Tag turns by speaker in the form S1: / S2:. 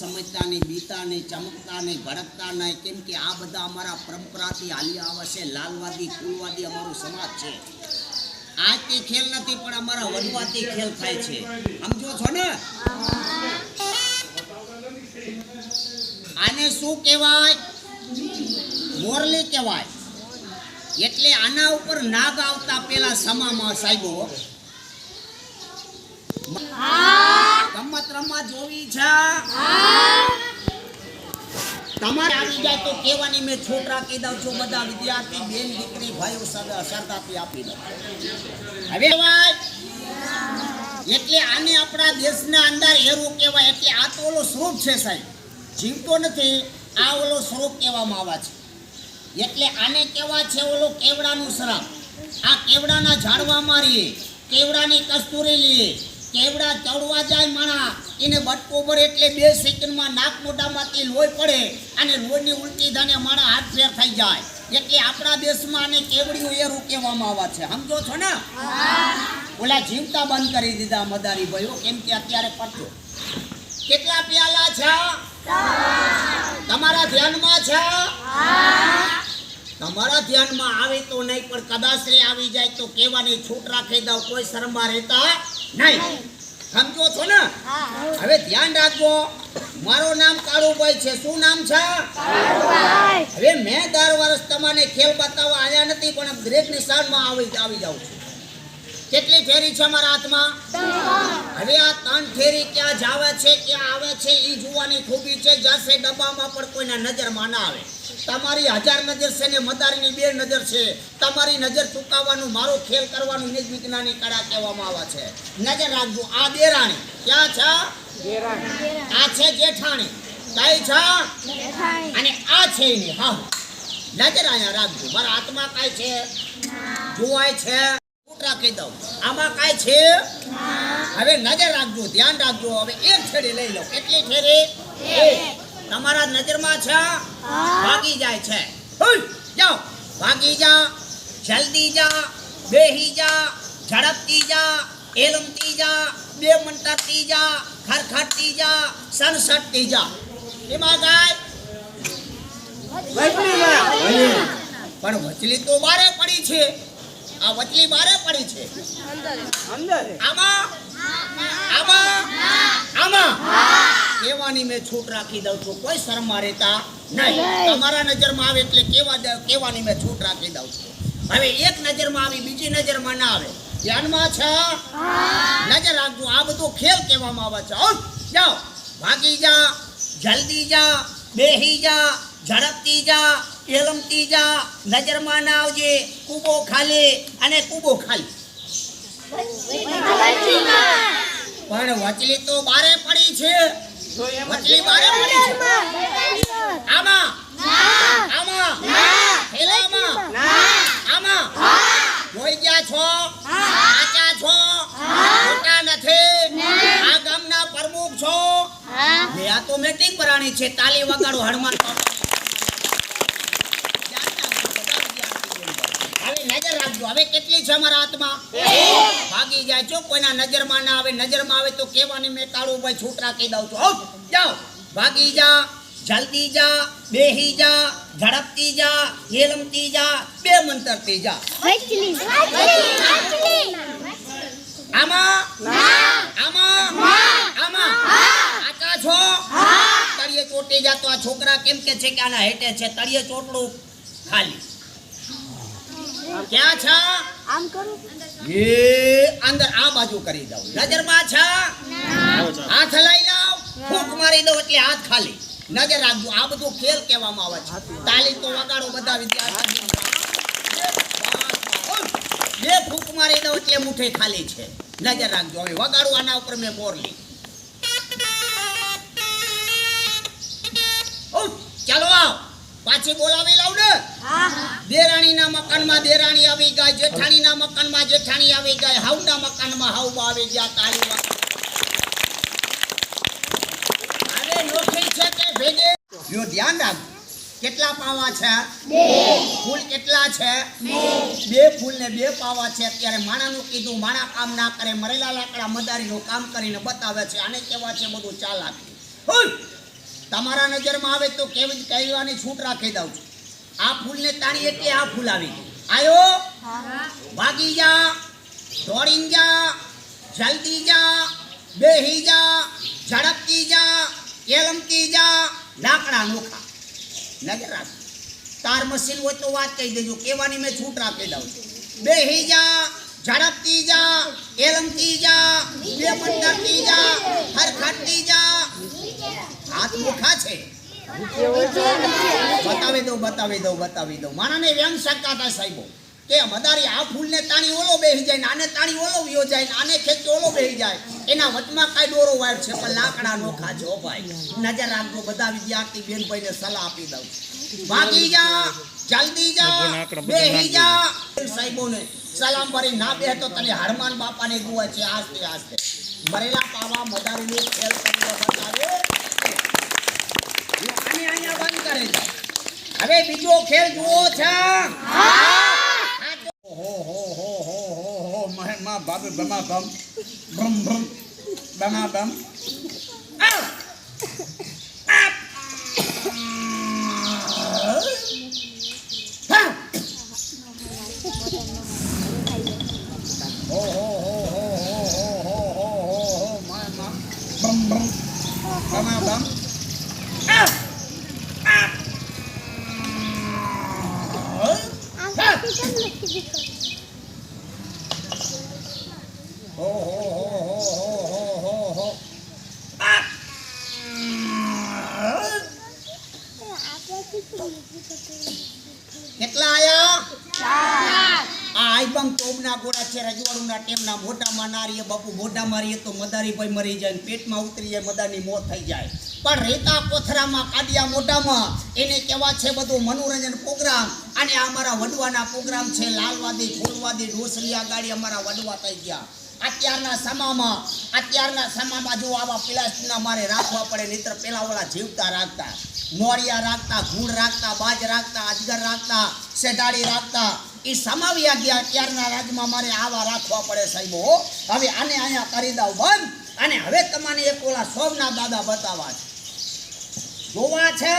S1: સમજતા નહીં, બીતા નહીં, ચમકતા નહીં, ભડકતા નહીં, કેમ કે આ બધા અમારા પરંપરાથી હાલી આવે છે. લાલવાદી કુલવાદી અમારો સમાજ છે. આજથી ખેલ નથી પણ અમારા વનવાદી ખેલ થાય છે. સમજો છો ને? આને શું કહેવાય? મોરલી કહેવાય. એટલે આના ઉપર નાગ આવતા પેલા સમામાં સાહેબો ગમત રમવા જોવી છે. તમારે આવી જાય તો કેવાની મેં છોકરા કહી દઉં છું. બધા વિદ્યાર્થી બેન દીકરી ભાઈઓ સરદારથી આપી દો. હવે એટલે આને આપણા દેશના અંદર હેરો કહેવાય. એટલે આ તો ઓલો સ્વરૂપ છે સાહેબ, જીવતો નથી. આ ઓલો સ્વરૂપ કહેવામાં આવે છે. એટલે આને કહેવા છે ઓલો કેવડાનું શરાબ. આ કેવડાના ઝાડવામાં રહીએ, કેવડાની કસ્તુરી લઈએ, કેવડા ચડવા જાય માણા એને બટકો ભરે એટલે 2 સેકન્ડમાં નાક મોઢામાંથી લોહી પડે અને લોહીની ઉલટી થાને માણા હાથ ફેર થઈ જાય. એટલે આપણા દેશમાં આને કેવડીઓ એરું કહેવામાં આવે છે. સમજો છો ને? ઓલા જીવતા બંધ કરી દીધા મદારી ભાઈઓ, કેમ કે અત્યારે પડતો. કેટલા પ્યાલા છે તમારા ધ્યાનમાં છે? તમારા ધ્યાનમાં આવે તો નહીં, પણ કદાચ આવી જાય તો કહેવાની છૂટ રાખી દઉં. કોઈ શરમમાં રહેતા નહીં. સમજો છો ને? હવે ધ્યાન રાખજો. મારું નામ કાળુભાઈ છે. શું નામ છે? હવે મેં 10 વર્ષ તમને ખેલ બતાવવા આવ્યા નથી, પણ દરેક નિશાનમાં આવી જાઉં છું. કેટલી ઠેરી છે મારા હાથમાં? હવે આ 3 ઠેરી ક્યાં જાવે છે, ક્યાં આવે છે એ જોવાની ખૂબી છે. જશે ડબ્બામાં પણ કોઈના નજરમાં ના આવે. તમારી 1000 નજર છે ને મદારીની 2 નજર છે. તમારી નજર ચૂકાવવાનું, મારો ખેલ કરવાનું નિજ વિજ્ઞાની કળા કહેવામાં આવે છે. નજર રાખજો. આ દેરાણી ક્યાં છે? આ છે જેઠાણી. કઈ છે? અને આ છે એની હા. નજર અહીંયા રાખજો. મારા હાથમાં કઈ છે જોવાય છે? રાખી દઉં. આમાં કઈ છે? હવે નજર રાખજો, ધ્યાન રાખજો. હવે એક છેડી લઈ લો. કેટલી ઠેરી? તમારા નજરમાં છે? ભાગી જાય છે. જાઓ, ભાગી જા, જલ્દી જા, બેહી જા, ઝડપથી જા, એલમતી જા, 2 મંતરતી જા, ખરખરતી જા, સનસટતી જા. એમાં ગાય પણ વચલી તો બારે પડી છે. આ વચલી બારે પડી છે. આમાં કેવાની મેં છૂટ રાખી દઉં છું. કોઈ શરમમાં રહેતા નહીં. તમારા નજરમાં આવે એટલે કેવાની મેં છૂટ રાખી દઉં છું. હવે એક નજરમાં આવી, બીજી નજરમાં ના આવે. ધ્યાનમાં છે? નજર રાખજો. આ બધો ખેલ કહેવામાં આવે છે. જાઓ, ભાગી જા, જલ્દી જા, બેહી જા, ઝડપથી જા, એલમતી જા, નજરમાં ના આવજે. કૂબો ખાલી અને કૂબો ખાલી. પણ વચલી તો બારે પડી છે. વચલી બારે પડી છે. આમાં હેલામાં આમાં જોઈ ગયા છો? સાચા છો? ખોટા નથી? આ ગામના પ્રમુખ છો? આ તો મીટિંગ ભરાણી છે. તાલી વગાડો હનુમાન. હવે કેટલી છે મારા હાથમાં? ભાગી જાય છો. કોઈના નજરમાં ના આવે. નજરમાં આવે તો કેવાની મેં કાળુભાઈ છૂટ રાખી દઉં છું. જાઓ, ભાગી જા, જલ્દી જા, બેહી જા, ઝડપથી જા, હેલમતી જા, 2 મંતરતી જા. આમાં આચા છો? તળિયે ચોટી જા. તો આ છોકરા કેમ કે છે કે આના હેઠે છે? તળિયે ચોટડું ખાલી. ક્યાં છે? આમ કરું એ અંદર આ બાજુ કરી દઉં. નજરમાં છે? હાથ લઈ લાવ, ફૂંક મારી દઉં એટલે હાથ ખાલી. નજર રાખજો. આ બધું ખેલ કહેવામાં આવે છે. તાલી તો વગાડો બધા વિદ્યાર્થી. 2 ફૂંક મારી દઉં એટલે મુઠ્ઠી ખાલી છે. નજર રાખજો. હવે વગાડું. આના ઉપર મેં મોરલી. ચાલો આવ. પાછી બોલાવી લાવ ને. દેરાણીના મકાનમાં દેરાણી આવી ગઈ, જેઠાણીના મકાનમાં જેઠાણી આવી ગઈ, હાવના મકાનમાં હાવ આવી ગયા. તાળી હવે નોખી છે કે ભેગે? જો ધ્યાન રાખ. કેટલા પાવા છે? 2. ફૂલ કેટલા છે? 2 ફૂલ ને 2 પાવા છે. અત્યારે માણાનું કીધું. માણા કામ ના કરે. મરેલા લાકડા મદારીનું કામ કરીને બતાવે છે. આને કહેવા છે બધું ચાલાકી. તમારા નજરમાં આવે તો કેવી કહેવાની છૂટ રાખી દઉં છું. આ ફૂલને તાણી એટલે આ ફૂલ આવી ગયું. આયો ભાગી જા, દોડીને જા, જલ્દી જા, બેહી જા, ઝડપથી જા, એલમતી જા, લાકડા નોખા. નજર રાખ. તાર મશીન હોય તો વાત કહી દેજો, કેવાની મેં છૂટ રાખી દઉં છું. બેહી જા, ઝડપથી જા, એલમતી જા, બે મંડળતી જા, હરખડતી જા. હાથ નોખા છે. બતાવી દઉં માણાને વ્યંગ શકાતા સાહેબો કે મદારી આ ફૂલને તાણી ઓલો બેહી જાય ને આને તાણી ઓલો વિયો જાય ને આને ખેંચી ઓલો બેહી જાય. એના વચમાં કાંઈ દોરો વાળ છે પણ લાકડા નોખા છે. ઓ ભાઈ નજર રાખજો. બધા વિદ્યાર્થી બેનભાઈને સલાહ આપી દઉં. ભાગી જા, જલ્દી જા, બેહી જા. સાહેબોને સલામ ભરી ના બે તો તને હરમાન બાપાને ગુવા છે. આસ્તે આસ્તે મરેલા પાવા મદારીનો ખેલ તમને બતાવે. અહીંયા બંધ કરે છે. હવે બીજો ખેલ જુઓ છે. હો મહેમા બાબે બમા બમ ભમ ભમ બમા બમ. કેટલા આયા? આ આઈબંગ તોબના ગોળા છે. રજવાડુના ટેમના મોઢામાં નારીએ બાપુ મોઢા મારીએ તો મદારી ભાઈ મરી જાય, પેટમાં ઉતરી જાય, મદારની મોત થઈ જાય. પણ રેતા કોથરામાં કાઢિયા મોઢામાં એને કેવા છે બધું મનોરંજન પ્રોગ્રામ. અને આ અમારા વડવાના પ્રોગ્રામ છે. લાલવાદી, ફૂલવાદી, ઢોસલિયા ગાડી અમારા વડવા થઈ ગયા. અત્યારના સમામાં જો આવા પ્લાસ્ટિકના મારે રાખવા પડે. નહીતર પેલા ઓલા જીવતા રાખતા, નોળિયા રાખતા, ઘૂડ રાખતા, બાજ રાખતા, અજગર રાખતા, સેઢાડી રાખતા. એ સમાવ્યા ગયા. અત્યારના રાજમાં મારે આવા રાખવા પડે સાહેબો. હવે આને અહીંયા કરી દઉં બંધ. અને હવે તમને એક ઓલા સોમના દાદા બતાવવા છે, જોવા છે.